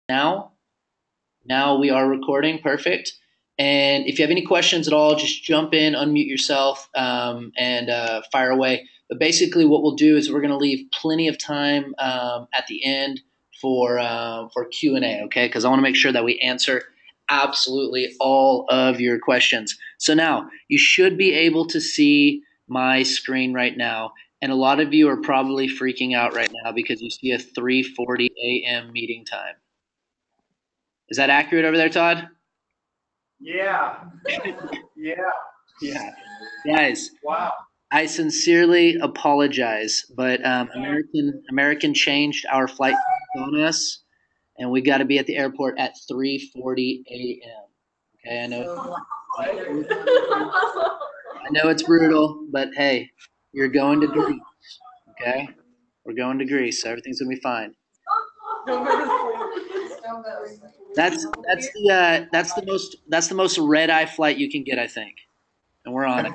Now, now we are recording. Perfect. And if you have any questions at all, just jump in, unmute yourself, and fire away. But basically, what we'll do is we're going to leave plenty of time at the end for Q&A. Okay, because I want to make sure that we answer absolutely all of your questions. So now you should be able to see my screen right now. And a lot of you are probably freaking out right now because you see a 3:40 a.m. meeting time. Is that accurate over there, Todd? Yeah. Yeah. Yeah. Guys, Wow. I sincerely apologize, but American changed our flight on us, and we got to be at the airport at 3:40 a.m. Okay, I know it's brutal, but hey, you're going to Greece. Okay, we're going to Greece, so everything's gonna be fine. That's the most red eye flight you can get, I think, and we're on it.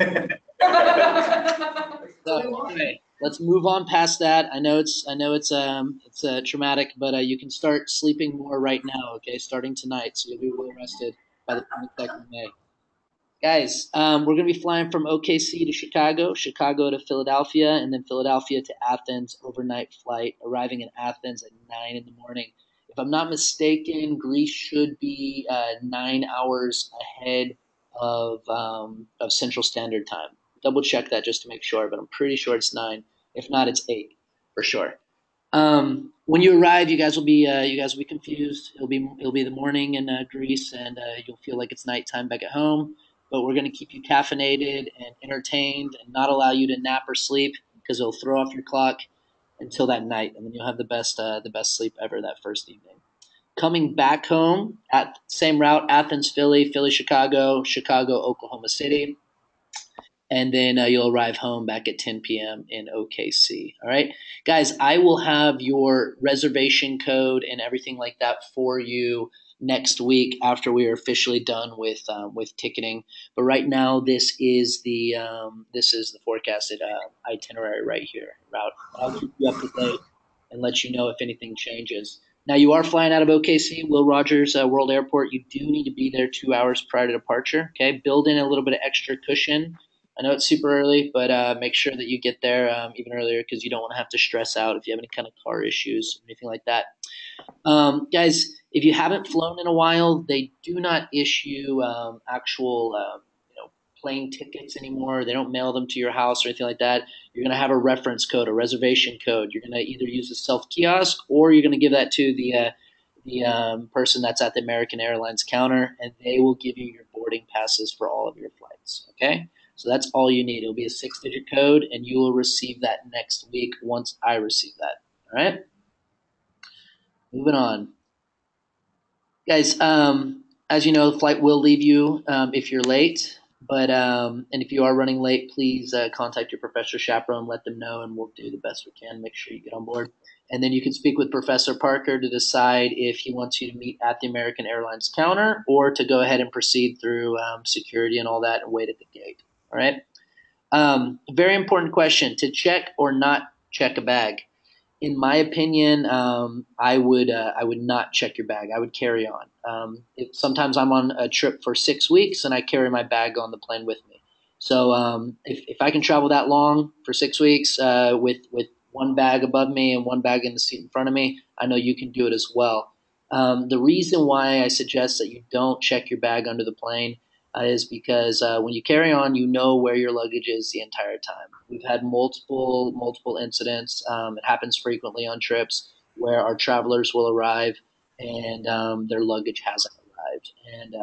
So anyway, let's move on past that. I know it's traumatic, but you can start sleeping more right now. Okay, starting tonight, so you'll be well rested by the 22nd of May. Guys, we're going to be flying from OKC to Chicago, Chicago to Philadelphia, and then Philadelphia to Athens, overnight flight, arriving in Athens at 9 in the morning. If I'm not mistaken, Greece should be 9 hours ahead of Central Standard Time. Double check that just to make sure, but I'm pretty sure it's 9. If not, it's 8 for sure. When you arrive, you guys will be confused. It'll be the morning in Greece, and you'll feel like it's nighttime back at home. But we're going to keep you caffeinated and entertained, and not allow you to nap or sleep because it'll throw off your clock until that night, and then you'll have the best sleep ever that first evening. Coming back home at same route: Athens, Philly, Philly, Chicago, Chicago, Oklahoma City, and then you'll arrive home back at 10 p.m. in OKC. All right, guys, I will have your reservation code and everything like that for you next week after we are officially done with ticketing. But right now, this is the forecasted itinerary right here, route. I'll keep you up to date and let you know if anything changes. Now, you are flying out of OKC, Will Rogers World Airport. You do need to be there 2 hours prior to departure. Okay, build in a little bit of extra cushion. I know it's super early, but make sure that you get there even earlier because you don't want to have to stress out if you have any kind of car issues or anything like that. Guys, if you haven't flown in a while, they do not issue actual plane tickets anymore. They don't mail them to your house or anything like that. You're going to have a reference code, a reservation code. You're going to either use a self kiosk or you're going to give that to the person that's at the American Airlines counter, and they will give you your boarding passes for all of your flights. Okay, so that's all you need. It'll be a 6-digit code, and you will receive that next week once I receive that. All right, moving on. Guys, as you know, the flight will leave you if you're late. But and if you are running late, please contact your professor chaperone, let them know, and we'll do the best we can. Make sure you get on board, and then you can speak with Professor Parker to decide if he wants you to meet at the American Airlines counter or to go ahead and proceed through security and all that and wait at the gate. All right. Very important question: to check or not check a bag. In my opinion, I would not check your bag. I would carry on. Sometimes I'm on a trip for 6 weeks and I carry my bag on the plane with me. So if I can travel that long for 6 weeks with one bag above me and one bag in the seat in front of me, I know you can do it as well. The reason why I suggest that you don't check your bag under the plane is because when you carry on, you know where your luggage is the entire time. We've had multiple incidents. It happens frequently on trips where our travelers will arrive and their luggage hasn't arrived, and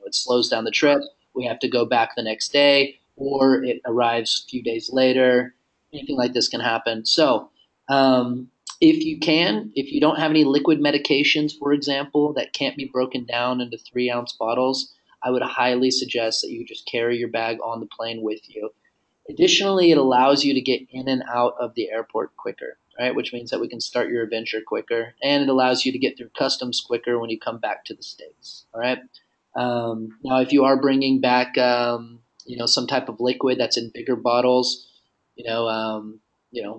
it slows down the trip. We have to go back the next day, or it arrives a few days later. Anything like this can happen. So, if you don't have any liquid medications, for example, that can't be broken down into 3-ounce bottles, I would highly suggest that you just carry your bag on the plane with you. Additionally, it allows you to get in and out of the airport quicker, right? Which means that we can start your adventure quicker, and it allows you to get through customs quicker when you come back to the States. All right. Now, if you are bringing back, some type of liquid that's in bigger bottles,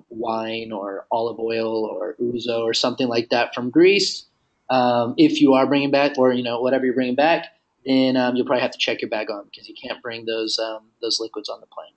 wine or olive oil or ouzo or something like that from Greece, If you are bringing back, or whatever you're bringing back, then you'll probably have to check your bag on because you can't bring those liquids on the plane.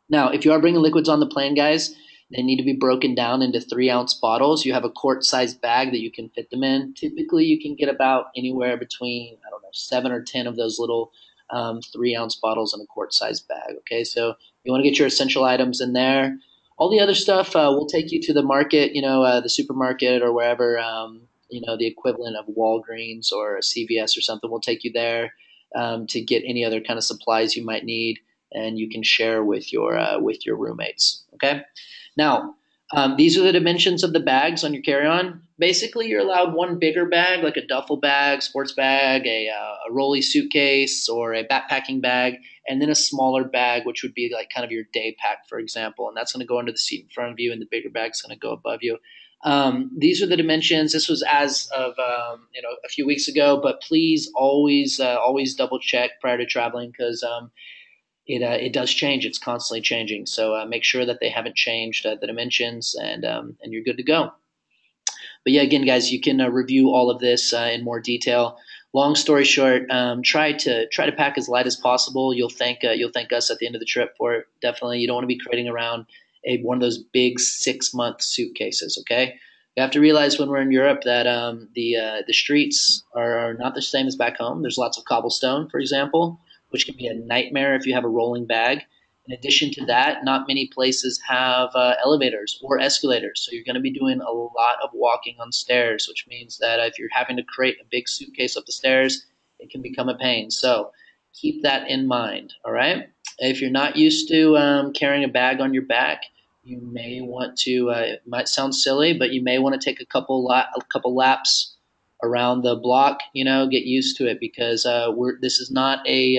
Now, if you are bringing liquids on the plane, guys, they need to be broken down into 3-ounce bottles. You have a quart-sized bag that you can fit them in. Typically, you can get about anywhere between, I don't know, 7 or 10 of those little 3-ounce bottles in a quart-sized bag. Okay, so you want to get your essential items in there. All the other stuff, we'll take you to the market, the supermarket or wherever, the equivalent of Walgreens or a CVS or something. We'll take you there to get any other kind of supplies you might need, and you can share with your roommates. Okay. Now, these are the dimensions of the bags on your carry-on. Basically, you're allowed one bigger bag, like a duffel bag, sports bag, a rolly suitcase, or a backpacking bag, and then a smaller bag, which would be like kind of your day pack, for example. And that's going to go under the seat in front of you, and the bigger bag's going to go above you. These are the dimensions. This was as of a few weeks ago, but please always double check prior to traveling because it does change. It's constantly changing. So make sure that they haven't changed the dimensions, and you're good to go. But yeah, again, guys, you can review all of this in more detail. Long story short, try to pack as light as possible. You'll thank us at the end of the trip for it. Definitely, you don't want to be carrying around one of those big 6-month suitcases. Okay, you have to realize when we're in Europe that the streets are not the same as back home. There's lots of cobblestone, for example, which can be a nightmare if you have a rolling bag. In addition to that, not many places have elevators or escalators, so you're going to be doing a lot of walking on stairs, which means that if you're having to crate a big suitcase up the stairs, it can become a pain. So keep that in mind, all right? If you're not used to carrying a bag on your back, you may want to, it might sound silly, but you may want to take a couple laps around the block, get used to it because this is not a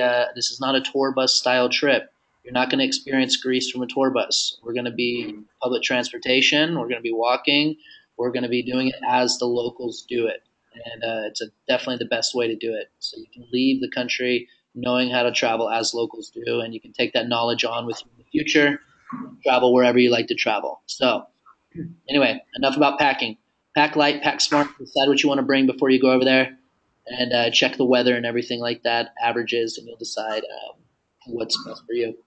tour bus style trip. You're not going to experience Greece from a tour bus. We're going to be public transportation. We're going to be walking. We're going to be doing it as the locals do it. And it's definitely the best way to do it. So you can leave the country knowing how to travel as locals do, and you can take that knowledge on with you in the future, travel wherever you like to travel. So anyway, enough about packing. Pack light, pack smart, decide what you want to bring before you go over there, and check the weather and everything like that, averages, and you'll decide what's best for you.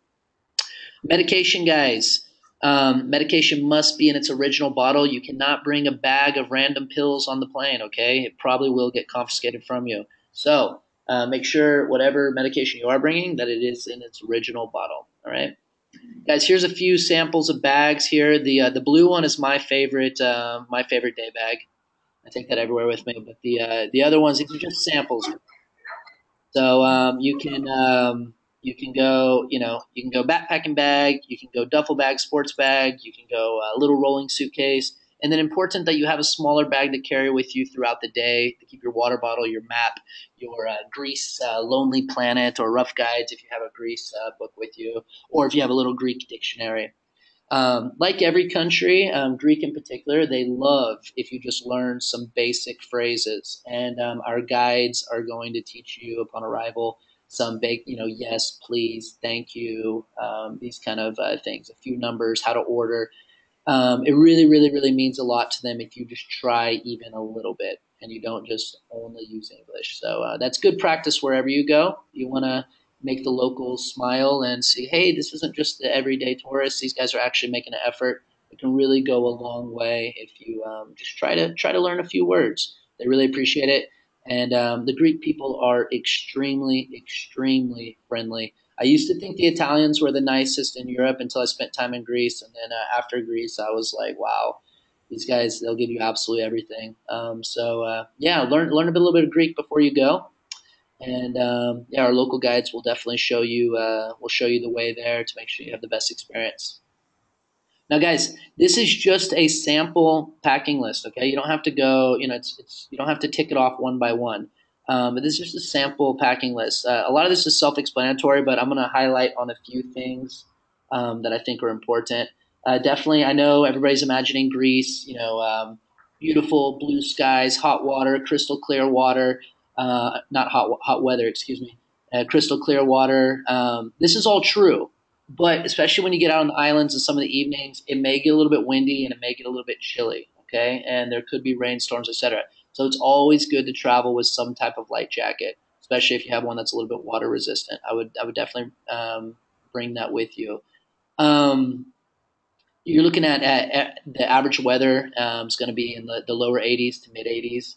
Medication, guys. Medication must be in its original bottle. You cannot bring a bag of random pills on the plane, okay? It probably will get confiscated from you. So make sure whatever medication you are bringing, that it is in its original bottle, all right? Guys, here's a few samples of bags here. The blue one is my favorite day bag. I take that everywhere with me. But the other ones, these are just samples. So you can go backpacking bag, you can go duffel bag, sports bag, you can go little rolling suitcase, and then important that you have a smaller bag to carry with you throughout the day to keep your water bottle, your map, your Greece Lonely Planet or Rough Guides if you have a Greece book with you, or if you have a little Greek dictionary. Like every country, Greek in particular, they love if you just learn some basic phrases. And our guides are going to teach you upon arrival some yes, please, thank you, these kind of things, a few numbers, how to order. It really, really, really means a lot to them if you just try even a little bit and you don't just only use English. So that's good practice wherever you go. You want to make the locals smile and see, hey, this isn't just the everyday tourists. These guys are actually making an effort. It can really go a long way if you just try to learn a few words. They really appreciate it. And the Greek people are extremely, extremely friendly. I used to think the Italians were the nicest in Europe until I spent time in Greece, and then after Greece, I was like, wow, these guys—they'll give you absolutely everything. Yeah, learn a little bit of Greek before you go, and yeah, our local guides will definitely show you the way there to make sure you have the best experience. Now, guys, this is just a sample packing list. Okay, you don't have to go. You don't have to tick it off one by one. But this is just a sample packing list. A lot of this is self-explanatory, but I'm going to highlight on a few things that I think are important. Definitely, I know everybody's imagining Greece. Beautiful blue skies, hot water, crystal clear water. Not hot weather. Excuse me. Crystal clear water. This is all true. But especially when you get out on the islands in some of the evenings, it may get a little bit windy and it may get a little bit chilly, okay? And there could be rainstorms, etc. So it's always good to travel with some type of light jacket, especially if you have one that's a little bit water resistant. I would definitely bring that with you. Um, you're looking at the average weather is going to be in the lower 80s to mid 80s.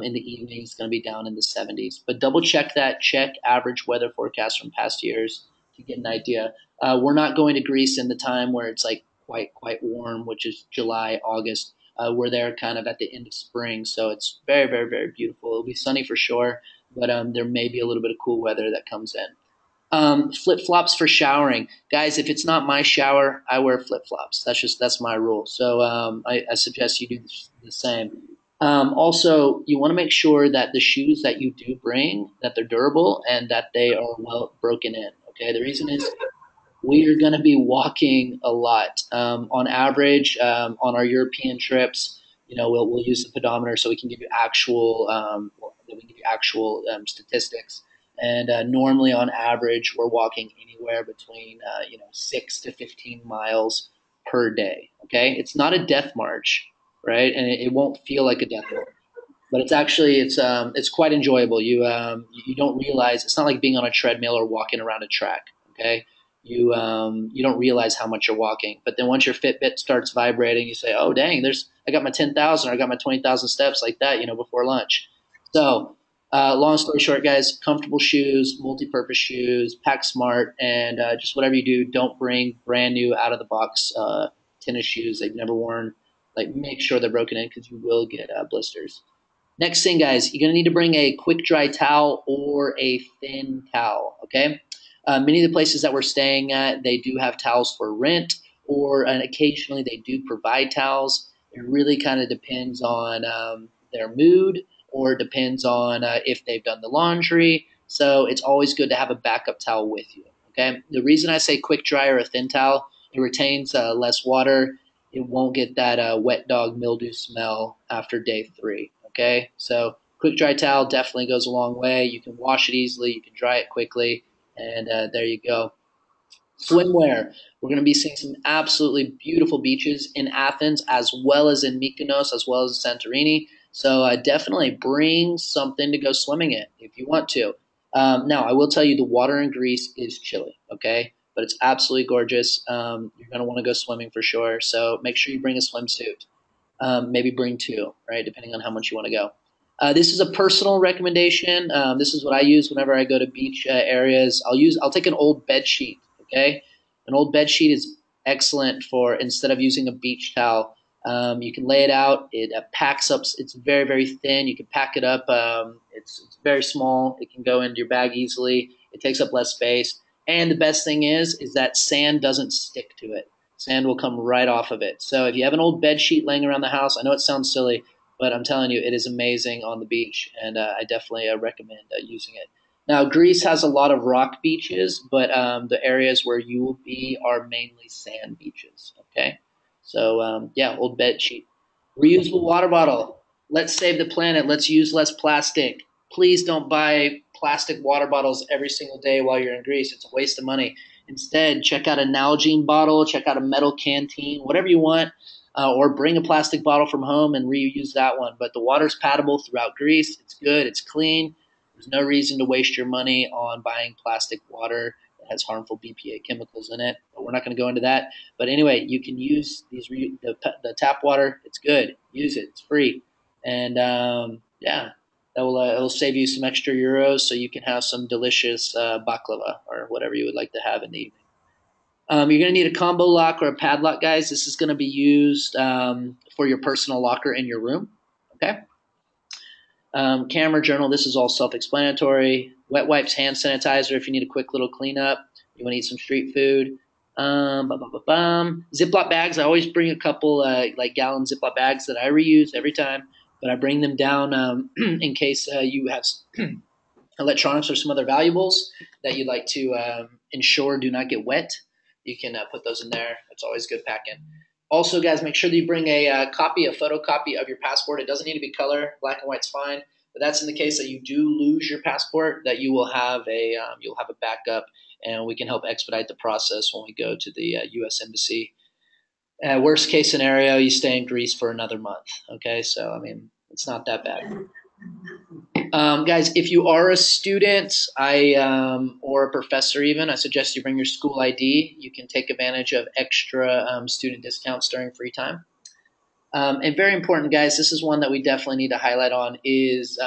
In the evening, it's going to be down in the 70s. But double check that. Check average weather forecast from past years to get an idea. We're not going to Greece in the time where it's like quite warm, which is July, August. We're there kind of at the end of spring, so it's very beautiful. It'll be sunny for sure, but there may be a little bit of cool weather that comes in. Flip flops for showering, guys. If it's not my shower, I wear flip flops. That's my rule. So I suggest you do the same. Also, you want to make sure that the shoes that you do bring that they're durable and that they are well broken in. Okay, the reason is we are going to be walking a lot. On average, on our European trips, we'll use the pedometer so we can give you actual statistics. And normally, on average, we're walking anywhere between 6 to 15 miles per day. Okay, it's not a death march, right? And it won't feel like a death march, but it's quite enjoyable. You don't realize it's not like being on a treadmill or walking around a track. Okay, you don't realize how much you're walking, but then once your Fitbit starts vibrating, you say, "Oh dang, I got my 10,000, or I got my 20,000 steps like that," before lunch. So, long story short, guys, comfortable shoes, multi-purpose shoes, pack smart, and just whatever you do, don't bring brand new out of the box tennis shoes they've never worn. Like, make sure they're broken in because you will get blisters. Next thing, guys, you're going to need to bring a quick dry towel or a thin towel, okay? Many of the places that we're staying at, they do have towels for rent, and occasionally they do provide towels. It really kind of depends on their mood, or it depends on if they've done the laundry. So it's always good to have a backup towel with you, okay? The reason I say quick dry or a thin towel, it retains less water. It won't get that wet dog mildew smell after day 3. Okay, so quick dry towel definitely goes a long way. You can wash it easily, you can dry it quickly, and there you go. Swimwear. We're going to be seeing some absolutely beautiful beaches in Athens, as well as in Mykonos, as well as Santorini. So definitely bring something to go swimming in if you want to. Now, I will tell you the water in Greece is chilly, okay? But it's absolutely gorgeous. You're going to want to go swimming for sure. So make sure you bring a swimsuit. Maybe bring 2, right, depending on how much you want to go. This is a personal recommendation. This is what I use whenever I go to beach areas. I'll take an old bed sheet. Okay, an old bed sheet is excellent for instead of using a beach towel. You can lay it out. It packs up. It's very thin. You can pack it up. It's very small. It can go into your bag easily. It takes up less space. And the best thing is that sand doesn't stick to it. Sand will come right off of it. So if you have an old bed sheet laying around the house, I know it sounds silly, but I'm telling you, it is amazing on the beach, and I definitely recommend using it. Now, Greece has a lot of rock beaches, but the areas where you will be are mainly sand beaches. Okay, so yeah, old bed sheet, reusable water bottle. Let's save the planet. Let's use less plastic. Please don't buy plastic water bottles every single day while you're in Greece. It's a waste of money. Instead, check out a Nalgene bottle, check out a metal canteen, whatever you want, or bring a plastic bottle from home and reuse that one. But the water's patable throughout Greece. It's good. It's clean. There's no reason to waste your money on buying plastic water that has harmful BPA chemicals in it. But we're not going to go into that. But anyway, you can use the tap water. It's good. Use it. It's free. And yeah, it'll save you some extra euros so you can have some delicious baklava or whatever you would like to have in the evening. You're going to need a combo lock or a padlock, guys. This is going to be used for your personal locker in your room. Okay. Camera, journal, this is all self-explanatory. Wet wipes, hand sanitizer if you need a quick little cleanup. You want to eat some street food. Ziploc bags. I always bring a couple like gallon Ziploc bags that I reuse every time, but I bring them down in case you have electronics or some other valuables that you'd like to ensure do not get wet. You can put those in there. It's always good packing. Also, guys, make sure that you bring a photocopy of your passport. It doesn't need to be color; black and white's fine. But that's in the case that you do lose your passport, that you will have you'll have a backup, and we can help expedite the process when we go to the U.S. Embassy. Worst case scenario, you stay in Greece for another month. Okay, so I mean, It's not that bad. Guys, if you are a student, or a professor even, I suggest you bring your school ID. You can take advantage of extra student discounts during free time. And very important, guys, this is one that we definitely need to highlight on is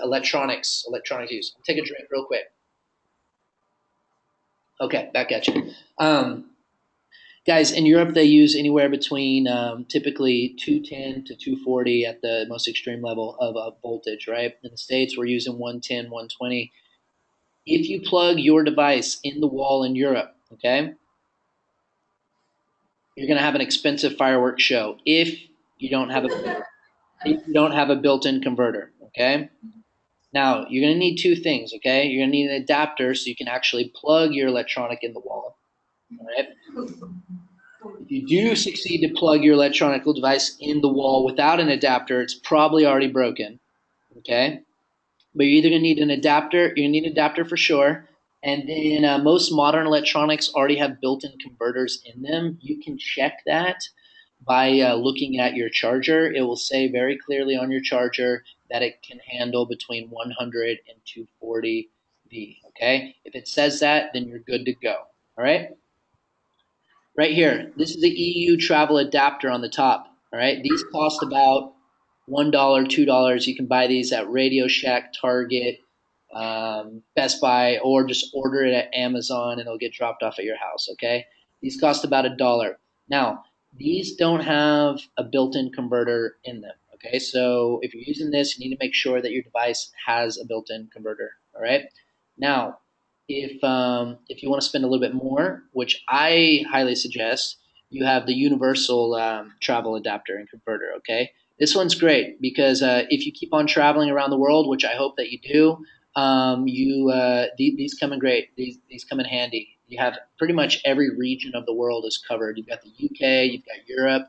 electronic use. Take a drink real quick. Okay, back at you. Guys, in Europe, they use anywhere between typically 210 to 240 at the most extreme level of voltage, right? In the States, we're using 110, 120. If you plug your device in the wall in Europe, okay, you're going to have an expensive fireworks show if you don't have a built-in converter, okay? Now, you're going to need two things, okay? You're going to need an adapter so you can actually plug your electronic in the wall, all right? If you do succeed to plug your electronic device in the wall without an adapter, it's probably already broken, okay? But you're either going to need an adapter, you're going to need an adapter for sure, and then most modern electronics already have built-in converters in them. You can check that by looking at your charger. It will say very clearly on your charger that it can handle between 100 and 240 V, okay? If it says that, then you're good to go, all right? Right here, this is the EU travel adapter on the top. All right, these cost about $1, $2. You can buy these at Radio Shack, Target, Best Buy, or just order it at Amazon and it'll get dropped off at your house. Okay, these cost about $1. Now, these don't have a built-in converter in them. Okay, so if you're using this, you need to make sure that your device has a built-in converter. All right, now if you want to spend a little bit more, which I highly suggest, you have the universal travel adapter and converter. Okay, this one's great because if you keep on traveling around the world, which I hope that you do, these come in great. These come in handy. You have pretty much every region of the world is covered. You've got the UK, you've got Europe,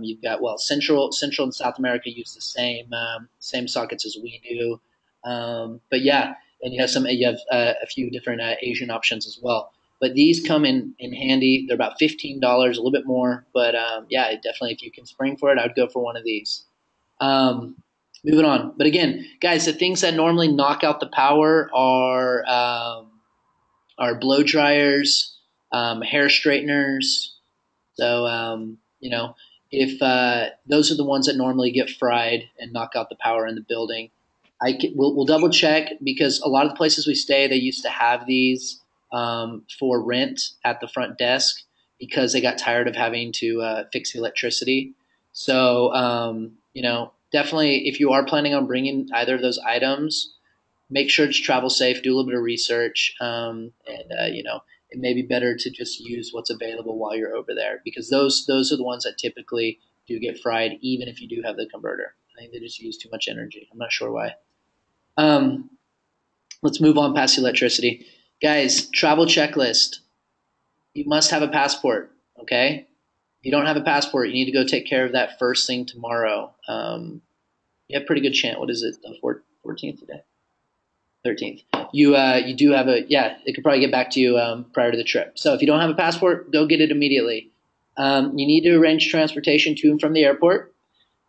you've got Central and South America use the same sockets as we do. But yeah, and you have a few different Asian options as well. But these come in handy. They're about $15, a little bit more, but yeah, definitely if you can spring for it, I'd go for one of these. Um, Moving on, but again, guys, the things that normally knock out the power are blow dryers, hair straighteners. So if those are the ones that normally get fried and knock out the power in the building. We'll double check because a lot of the places we stay, they used to have these for rent at the front desk because they got tired of having to fix the electricity. So, definitely if you are planning on bringing either of those items, make sure it's travel safe, do a little bit of research, and it may be better to just use what's available while you're over there because those are the ones that typically do get fried, even if you do have the converter. I think they just use too much energy. I'm not sure why. Um, let's move on past electricity. Guys, travel checklist. You must have a passport, okay? If you don't have a passport, you need to go take care of that first thing tomorrow. You have pretty good chance. What is it? The 14th today? 13th. You do have it could probably get back to you prior to the trip. So if you don't have a passport, go get it immediately. You need to arrange transportation to and from the airport.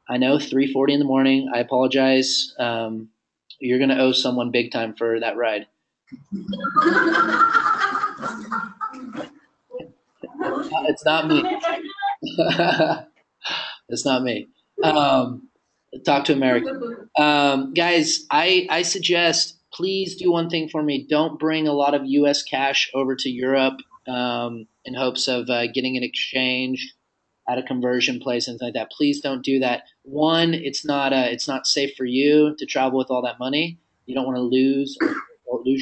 I know 3:40 in the morning. I apologize. You're going to owe someone big time for that ride. It's not me. It's not me. Talk to American. Guys, I suggest please do one thing for me. Don't bring a lot of U.S. cash over to Europe in hopes of getting an exchange at a conversion place and things like that. Please don't do that. One, it's not safe for you to travel with all that money. You don't want to lose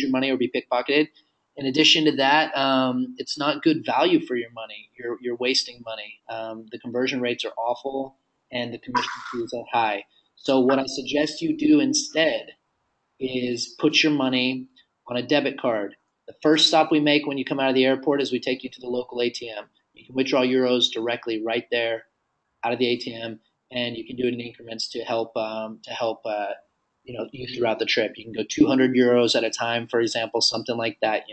your money or be pickpocketed. In addition to that, it's not good value for your money. You're wasting money. The conversion rates are awful, and the commission fees are high. So what I suggest you do instead is put your money on a debit card. The first stop we make when you come out of the airport is we take you to the local ATM. You can withdraw euros directly right there out of the ATM, and you can do it in increments to help you throughout the trip. You can go 200 euros at a time, for example, something like that.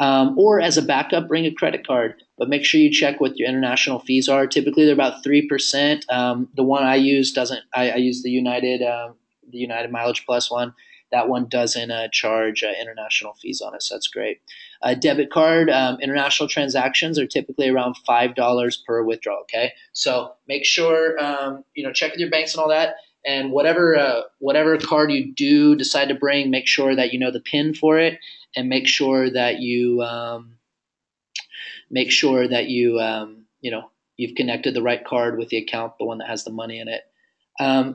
Or as a backup, bring a credit card, but make sure you check what your international fees are. Typically, they're about 3%. The one I use doesn't. I use the United Mileage Plus one. That one doesn't charge international fees on it, so that's great. Debit card international transactions are typically around $5 per withdrawal. Okay, so make sure check with your banks and all that. And whatever card you do decide to bring, make sure that you know the PIN for it, and make sure that you've connected the right card with the account, the one that has the money in it.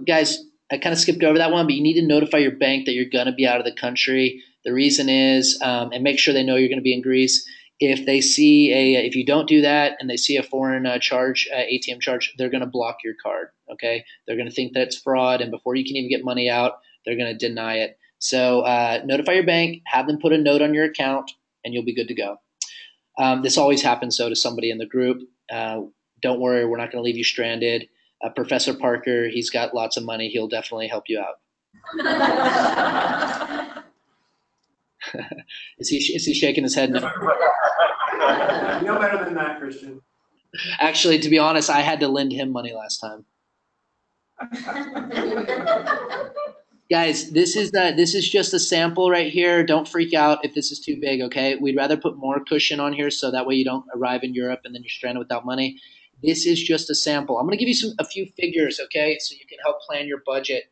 Guys, I kind of skipped over that one, but you need to notify your bank that you're going to be out of the country. The reason is, and make sure they know you're going to be in Greece. If you don't do that and they see a foreign ATM charge, they're going to block your card. Okay, they're going to think that it's fraud, and before you can even get money out, they're going to deny it. So notify your bank, have them put a note on your account, and you'll be good to go. This always happens, to somebody in the group. Don't worry, we're not going to leave you stranded. Professor Parker, he's got lots of money. He'll definitely help you out. Is he shaking his head? No. You know better than that, Christian. Actually, to be honest, I had to lend him money last time. Guys, this is just a sample right here. Don't freak out if this is too big, okay? We'd rather put more cushion on here so that way you don't arrive in Europe and then you're stranded without money. This is just a sample. I'm going to give you a few figures, okay, so you can help plan your budget.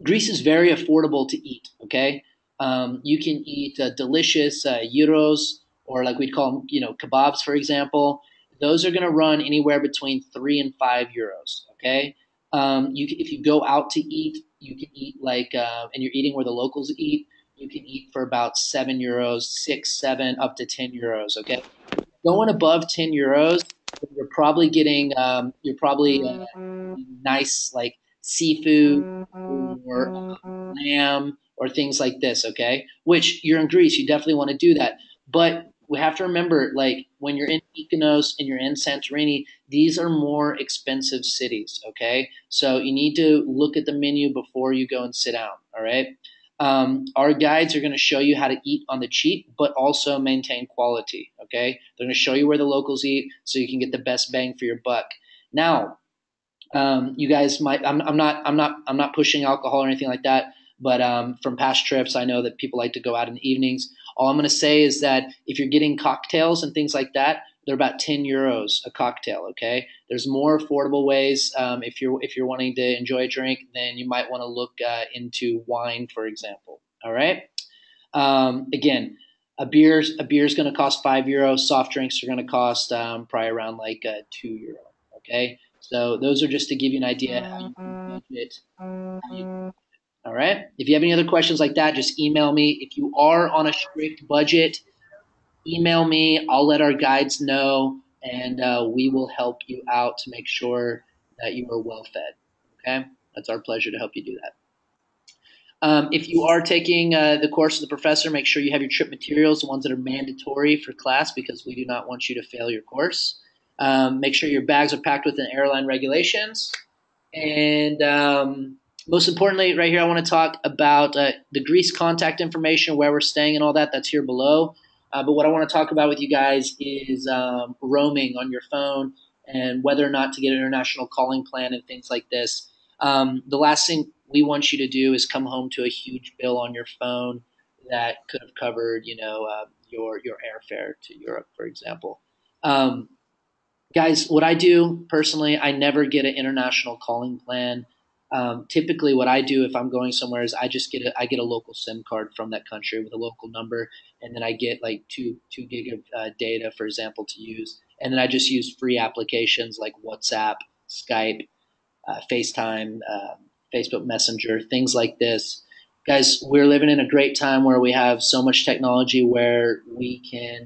Greece is very affordable to eat, okay? You can eat delicious gyros, or like we'd call them, kebabs, for example. Those are going to run anywhere between 3 and 5 euros, okay? If you go out to eat, you can eat and you're eating where the locals eat, you can eat for about 7 euros, 6, 7, up to 10 euros, okay? Going above 10 euros, you're probably getting nice like seafood or lamb or things like this, okay? Which you're in Greece, you definitely want to do that. But we have to remember, like when you're in Mykonos and you're in Santorini, these are more expensive cities, okay? So you need to look at the menu before you go and sit down, all right? Our guides are going to show you how to eat on the cheap, but also maintain quality. Okay, they're going to show you where the locals eat, so you can get the best bang for your buck. Now, you guys might. I'm not pushing alcohol or anything like that. But from past trips, I know that people like to go out in the evenings. All I'm going to say is that if you're getting cocktails and things like that, they're about 10 euros a cocktail. Okay, there's more affordable ways. If you're wanting to enjoy a drink, then you might want to look into wine, for example. All right. Again, a beer's going to cost €5. Soft drinks are going to cost probably around like €2. Okay, so those are just to give you an idea how you can budget. All right. If you have any other questions like that, just email me. If you are on a strict budget, email me. I'll let our guides know, and we will help you out to make sure that you are well fed. Okay, that's our pleasure to help you do that. If you are taking the course of the professor, make sure you have your trip materials, the ones that are mandatory for class, because we do not want you to fail your course. Make sure your bags are packed within airline regulations. And most importantly, right here, I want to talk about the Greece contact information, where we're staying and all that. That's here below. But what I want to talk about with you guys is roaming on your phone and whether or not to get an international calling plan and things like this. The last thing we want you to do is come home to a huge bill on your phone that could have covered, your airfare to Europe, for example. Guys, what I do personally, I never get an international calling plan. Typically, what I do if I'm going somewhere is I get a local SIM card from that country with a local number, and then I get like two gig of data, for example, to use, and then I just use free applications like WhatsApp, Skype, FaceTime, Facebook Messenger, things like this. Guys, we're living in a great time where we have so much technology where we can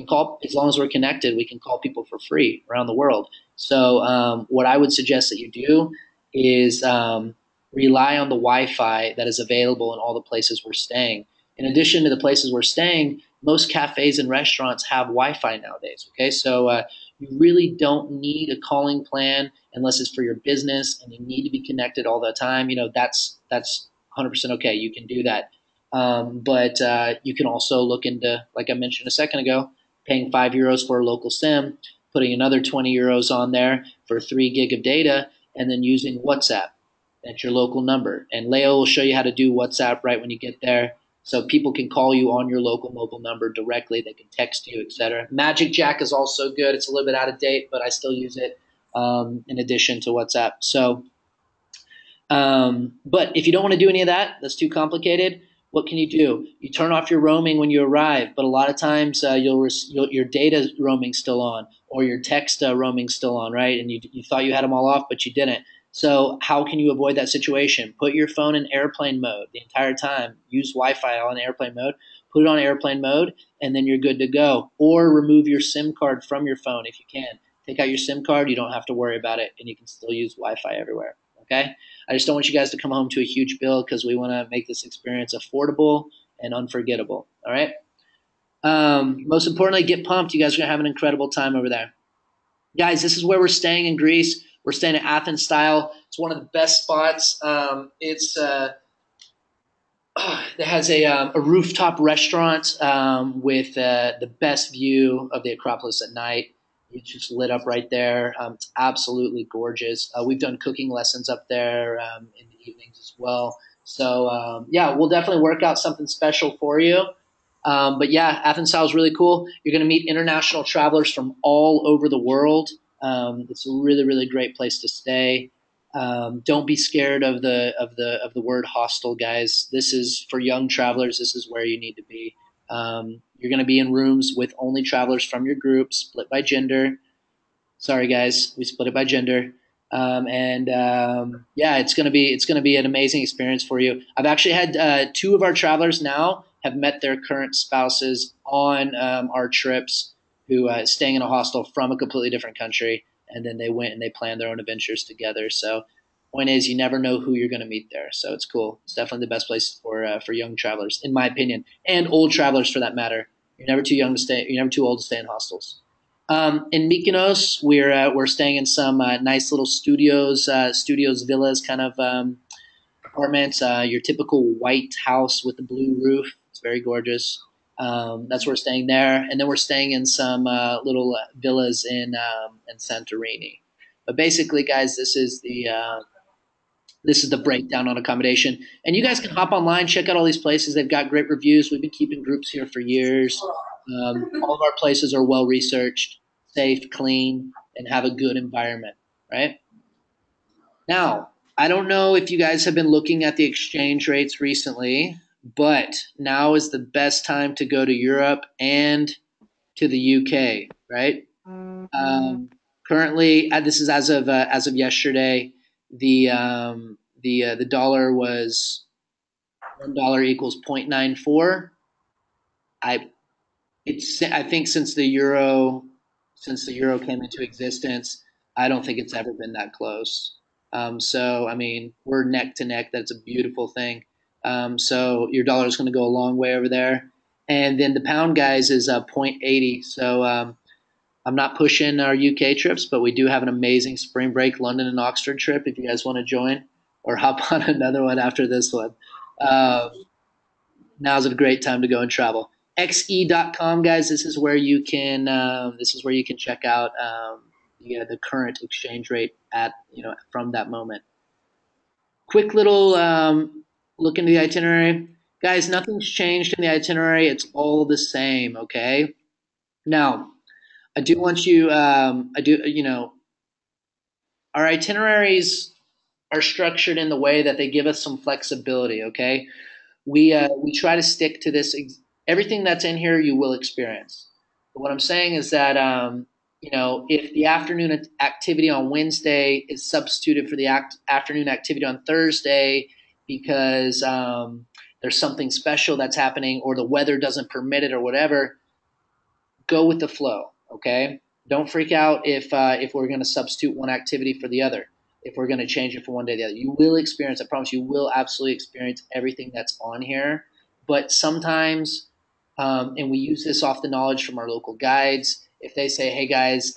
call, as long as we're connected, we can call people for free around the world. So what I would suggest that you do is rely on the Wi-Fi that is available in all the places we're staying. In addition to the places we're staying, most cafes and restaurants have Wi-Fi nowadays. Okay, so you really don't need a calling plan unless it's for your business and you need to be connected all the time. That's 100% okay. You can do that. But you can also look into, like I mentioned a second ago, paying €5 for a local SIM, putting another €20 on there for 3 gig of data, and then using WhatsApp at your local number. And Leo will show you how to do WhatsApp right when you get there. So people can call you on your local mobile number directly. They can text you, etc. Magic Jack is also good. It's a little bit out of date, but I still use it in addition to WhatsApp. So but if you don't want to do any of that, that's too complicated. What can you do? You turn off your roaming when you arrive, but a lot of times your data roaming still on, or your text roaming still on, right? And you thought you had them all off, but you didn't. So how can you avoid that situation? Put your phone in airplane mode the entire time. Use Wi-Fi on airplane mode. Put it on airplane mode, and then you're good to go. Or remove your SIM card from your phone if you can. Take out your SIM card. You don't have to worry about it, and you can still use Wi-Fi everywhere. Okay? I just don't want you guys to come home to a huge bill because we want to make this experience affordable and unforgettable. All right. Most importantly, get pumped. You guys are going to have an incredible time over there. Guys, this is where we're staying in Greece. We're staying at Athens style. It's one of the best spots. It has a rooftop restaurant with the best view of the Acropolis at night. It's just lit up right there. It's absolutely gorgeous. We've done cooking lessons up there in the evenings as well. So yeah, we'll definitely work out something special for you. But yeah, Athens style is really cool. You're going to meet international travelers from all over the world. It's a really, really great place to stay. Don't be scared of the word hostel, guys. This is for young travelers. This is where you need to be. You're going to be in rooms with only travelers from your group, split by gender. Sorry, guys, we split it by gender. Yeah, it's gonna be an amazing experience for you. I've actually had two of our travelers now have met their current spouses on our trips, who staying in a hostel from a completely different country, and then they went and they planned their own adventures together. So, point is, you never know who you're going to meet there. So it's cool. It's definitely the best place for young travelers, in my opinion, and old travelers for that matter. You're never too young to stay. You're never too old to stay in hostels. In Mykonos, we're staying in some nice little studios, villas, kind of apartments. Your typical white house with the blue roof. It's very gorgeous. That's where we're staying there, and then we're staying in some little villas in Santorini. But basically, guys, this is the breakdown on accommodation. And you guys can hop online, check out all these places. They've got great reviews. We've been keeping groups here for years. All of our places are well researched, safe, clean, and have a good environment, right? Now, I don't know if you guys have been looking at the exchange rates recently, but now is the best time to go to Europe and to the UK, right? Currently, this is as of yesterday. The dollar was $1 equals 0.94. I I think since the euro came into existence, I don't think it's ever been that close. So I mean, we're neck to neck. That's a beautiful thing. So your dollar is going to go a long way over there. And then the pound, guys, is 0.80. So I'm not pushing our UK trips, but we do have an amazing spring break London and Oxford trip if you guys want to join, or hop on another one after this one. Uh, Now's a great time to go and travel. XE.com, guys. This is where you can check out the current exchange rate at from that moment. Quick little look into the itinerary, guys. Nothing's changed in the itinerary. It's all the same. Okay. Now, I do want you. I do. Our itineraries are structured in the way that they give us some flexibility. Okay, we try to stick to this. Everything that's in here, you will experience. But what I'm saying is that if the afternoon activity on Wednesday is substituted for the afternoon activity on Thursday because there's something special that's happening, or the weather doesn't permit it, or whatever, go with the flow. Okay, don't freak out if we're going to substitute one activity for the other. If we're going to change it from one day to the other, you will experience. I promise you will absolutely experience everything that's on here. But sometimes, and we use this off the knowledge from our local guides. If they say, "Hey guys,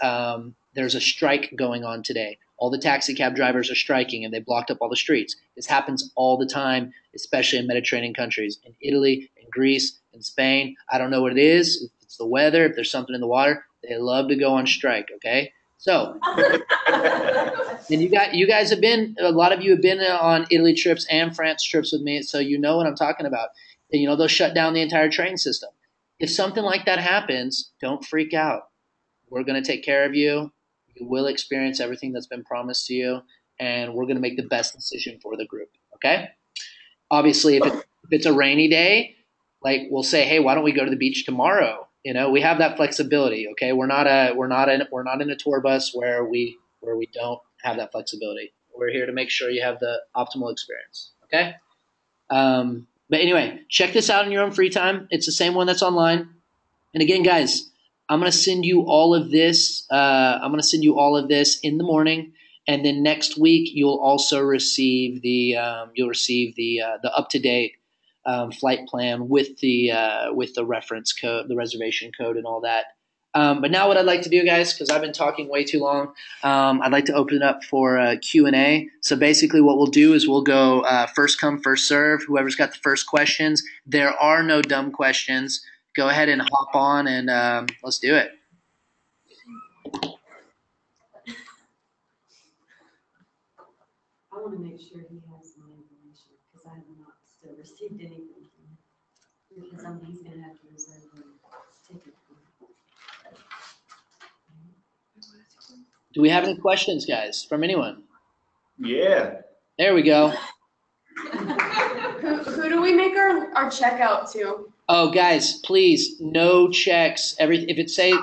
there's a strike going on today," all the taxi cab drivers are striking and they blocked up all the streets. This happens all the time, especially in Mediterranean countries, in Italy, in Greece, in Spain. I don't know what it is. If it's the weather, if there's something in the water, they love to go on strike. Okay, so and you guys have been, a lot of you have been on Italy trips and France trips with me, so you know what I'm talking about. And, they'll shut down the entire train system. If something like that happens, don't freak out. We're going to take care of you. You will experience everything that's been promised to you, and we're going to make the best decision for the group. Okay? Obviously, if it's a rainy day, like we'll say, hey, why don't we go to the beach tomorrow? We have that flexibility. Okay, we're not in a tour bus where we don't have that flexibility. We're here to make sure you have the optimal experience. Okay. But anyway, check this out in your own free time. It's the same one that's online. And again, guys, I'm gonna send you all of this. In the morning, and then next week you'll also receive the up to date flight plan with the reference code, the reservation code, and all that. But now what I'd like to do, guys, because I've been talking way too long, I'd like to open it up for Q&A. So basically what we'll do is we'll go first come, first serve. Whoever's got the first questions. There are no dumb questions. Go ahead and hop on and let's do it. I want to make sure he has my information because I have not still received anything from him. Because he's going to have to reserve a ticket. Do we have any questions, guys, from anyone? Yeah. There we go. Who do we make our check out to? Oh, guys, please, no checks. If it says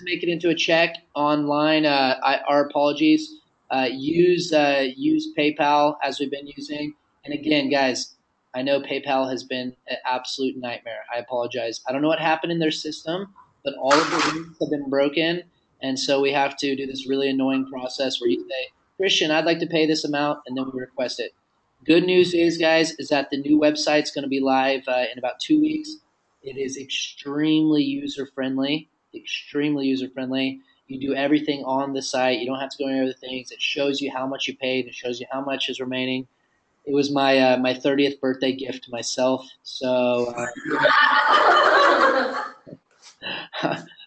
make it into a check online, our apologies. Use PayPal as we've been using. And again, guys, I know PayPal has been an absolute nightmare. I apologize. I don't know what happened in their system, but all of the links have been broken, and so we have to do this really annoying process where you say, Christian, I'd like to pay this amount, and then we request it. Good news is, guys, is that the new website's going to be live in about 2 weeks. It is extremely user-friendly, You do everything on the site. You don't have to go any other things. It shows you how much you paid. It shows you how much is remaining. It was my my 30th birthday gift to myself. So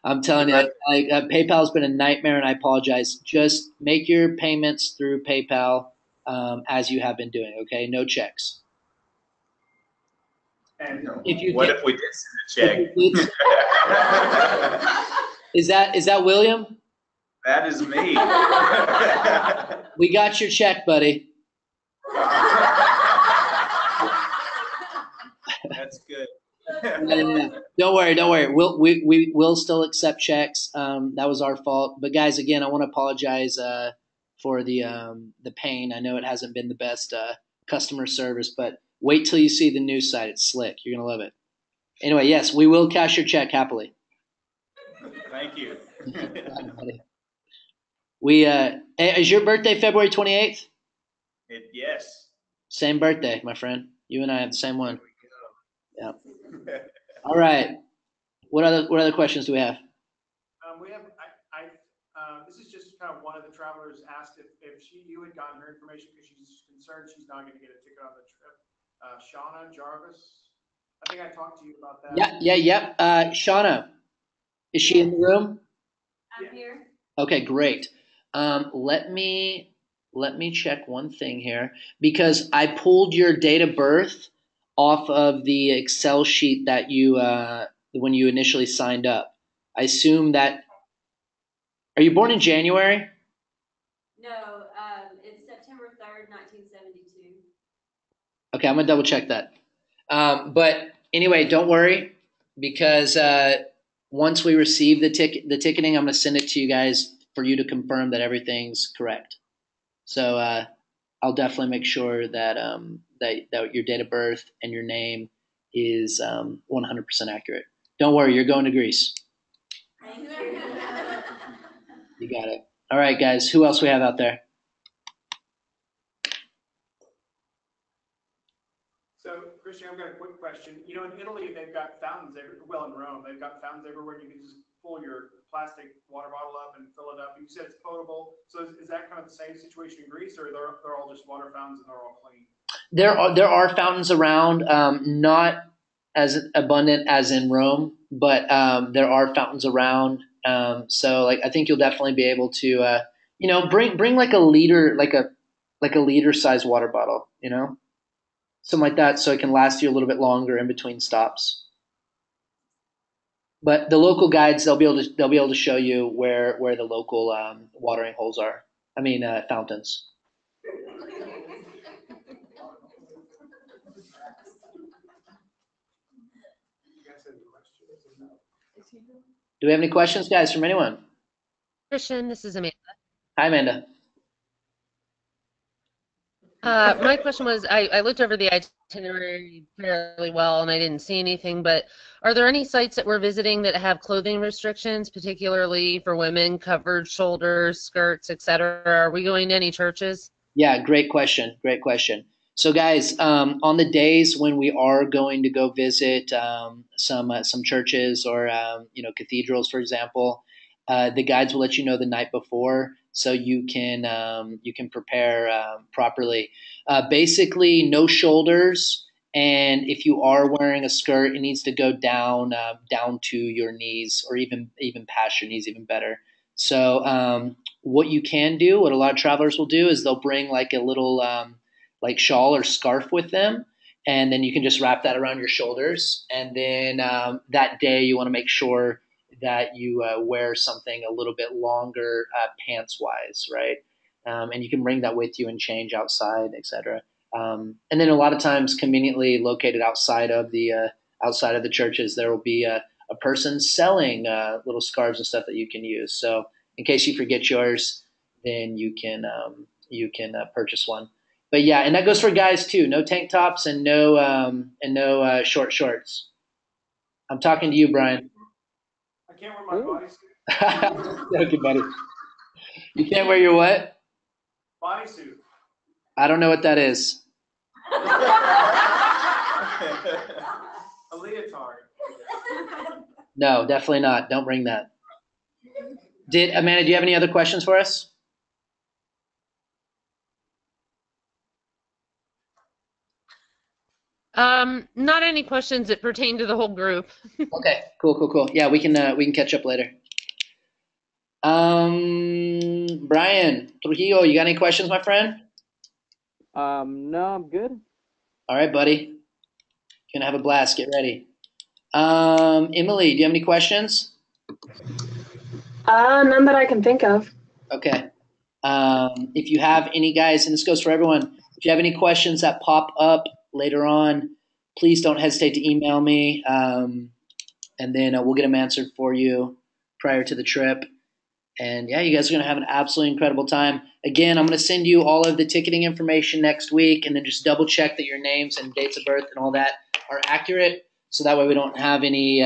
I'm telling you, PayPal has been a nightmare, and I apologize. Just make your payments through PayPal as you have been doing. Okay, no checks. And If we did send a check? Is that William? That is me. We got your check, buddy. That's good. Yeah. Don't worry. We will still accept checks. That was our fault. But guys, again, I want to apologize for the pain. I know it hasn't been the best customer service, but wait till you see the new site. It's slick. You're gonna love it. Anyway, yes, we will cash your check happily. Thank you. Is your birthday February 28th? Yes. Same birthday, my friend. You and I have the same one. Yeah. All right. What other questions do we have? This is just kind of one of the travelers asked if you had gotten her information because she's concerned she's not going to get a ticket on the trip. Shauna Jarvis, I think I talked to you about that. Yep. Shauna, is she in the room? I'm here. Okay, great. Let me check one thing here because I pulled your date of birth off of the Excel sheet that you when you initially signed up. I assume that. Are you born in January? No, it's September 3rd, 1972. Okay, I'm gonna double check that. But anyway, don't worry because once we receive the ticketing, I'm gonna send it to you guys for you to confirm that everything's correct. So I'll definitely make sure that that your date of birth and your name is 100% accurate. Don't worry, you're going to Greece. Thank you. You got it. All right, guys. Who else we have out there? So, Christian, I've got a quick question. In Italy, they've got fountains. In Rome, they've got fountains everywhere. You can just pull your plastic water bottle up and fill it up. You said it's potable. So is that kind of the same situation in Greece, or they're all just water fountains and they're all clean? There are fountains around, not as abundant as in Rome, but there are fountains around. So like I think you'll definitely be able to bring like a liter size water bottle, something like that, so it can last you a little bit longer in between stops. But the local guides, they'll be able to show you where the local watering holes are. I mean fountains. You guys have any questions? Do we have any questions, guys, from anyone? Christian, this is Amanda. Hi, Amanda. My question was, I looked over the itinerary fairly well and I didn't see anything, but are there any sites that we're visiting that have clothing restrictions, particularly for women, covered shoulders, skirts, etc.? Are we going to any churches? Yeah, great question. Great question. So, guys, on the days when we are going to go visit some churches or cathedrals, for example, the guides will let you know the night before, so you can prepare properly. Basically, no shoulders, and if you are wearing a skirt, it needs to go down to your knees, or even past your knees, even better. So, what you can do, what a lot of travelers will do, is they'll bring like a little like shawl or scarf with them, and then you can just wrap that around your shoulders. And then that day, you want to make sure that you wear something a little bit longer, pants wise, right? And you can bring that with you and change outside, etc. And then a lot of times, conveniently located outside of the churches, there will be a person selling little scarves and stuff that you can use. So in case you forget yours, then you can purchase one. But yeah, and that goes for guys too. No tank tops and no short shorts. I'm talking to you, Brian. I can't wear my bodysuit. Okay, buddy. You can't wear your what? Bodysuit. I don't know what that is. A leotard. No, definitely not. Don't bring that. Amanda, do you have any other questions for us? Not any questions that pertain to the whole group. Okay, cool. Yeah, we can catch up later. Brian Trujillo, you got any questions, my friend? No, I'm good. All right, buddy. Gonna have a blast. Get ready. Emily, do you have any questions? None that I can think of. Okay. If you have any, guys, and this goes for everyone, if you have any questions that pop up later on, please don't hesitate to email me, and then we'll get them answered for you prior to the trip. And yeah, you guys are going to have an absolutely incredible time. Again, I'm going to send you all of the ticketing information next week, and then just double check that your names and dates of birth and all that are accurate, so that way we don't have any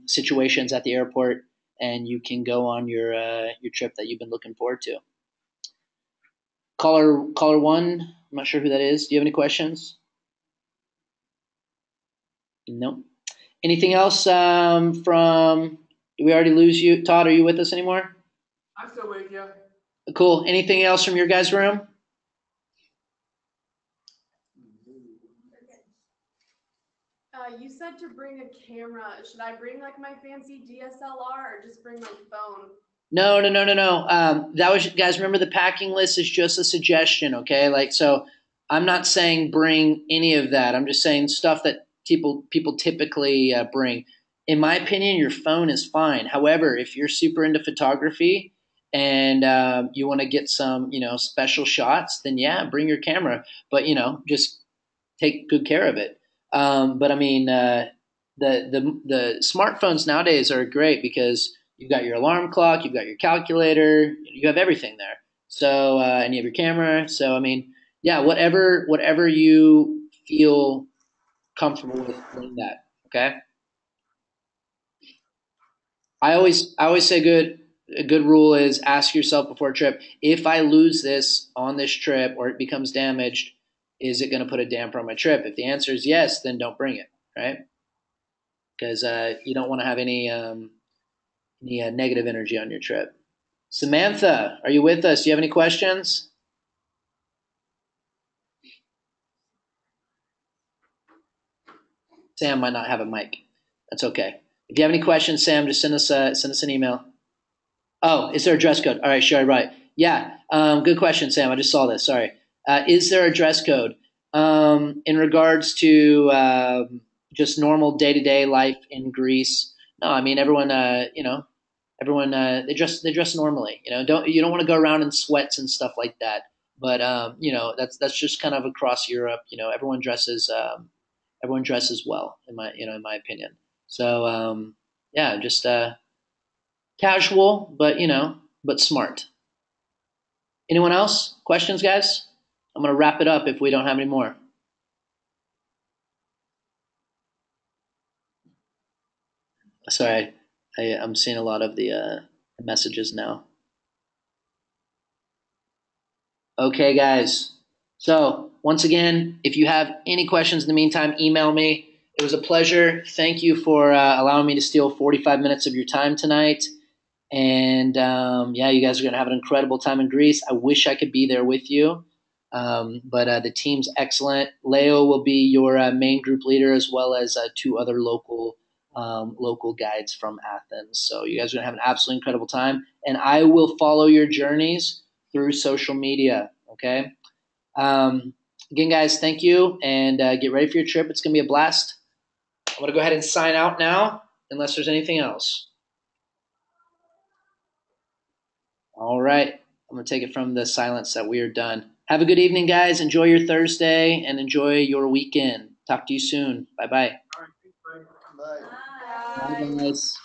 situations at the airport, and you can go on your trip that you've been looking forward to. Caller one, I'm not sure who that is. Do you have any questions? No. Anything else from? Did we already lose you, Todd? Are you with us anymore? I'm still with you. Cool. Anything else from your guys' room? You said to bring a camera. Should I bring like my fancy DSLR or just bring my phone? No. That was, guys, remember, the packing list is just a suggestion, okay? Like, so I'm not saying bring any of that. I'm just saying stuff that people typically bring. In my opinion, your phone is fine. However, if you're super into photography and you want to get some, special shots, then yeah, bring your camera. But just take good care of it. But I mean, the smartphones nowadays are great because you've got your alarm clock, you've got your calculator, you have everything there. So and you have your camera. So I mean, yeah, whatever you feel comfortable with, bring that. Okay. I always say a good rule is ask yourself before a trip, if I lose this on this trip or it becomes damaged, is it going to put a damper on my trip? If the answer is yes, then don't bring it, right? Because you don't want to have negative energy on your trip. Samantha, are you with us? Do you have any questions? Sam might not have a mic. That's okay. If you have any questions, Sam, just send us an email. Oh, is there a dress code? All right, sure, right. Yeah, good question, Sam. I just saw this. Sorry. Is there a dress code in regards to just normal day-to-day life in Greece? No, I mean everyone. Everyone they dress normally. You don't want to go around in sweats and stuff like that. But that's just kind of across Europe. Everyone dresses well in my opinion. So yeah, just casual, but smart. Anyone else? Questions, guys? I'm gonna wrap it up if we don't have any more. Sorry, I'm seeing a lot of the messages now. Okay, guys. So once again, if you have any questions in the meantime, email me. It was a pleasure. Thank you for allowing me to steal 45 minutes of your time tonight. And yeah, you guys are going to have an incredible time in Greece. I wish I could be there with you. But the team's excellent. Leo will be your main group leader, as well as two other local guides from Athens. So you guys are going to have an absolutely incredible time. And I will follow your journeys through social media. Okay. Again, guys, thank you. And get ready for your trip. It's going to be a blast. I'm going to go ahead and sign out now, unless there's anything else. All right. I'm going to take it from the silence that we are done. Have a good evening, guys. Enjoy your Thursday and enjoy your weekend. Talk to you soon. Bye-bye. All right, thanks, Frank. Bye. Bye, guys.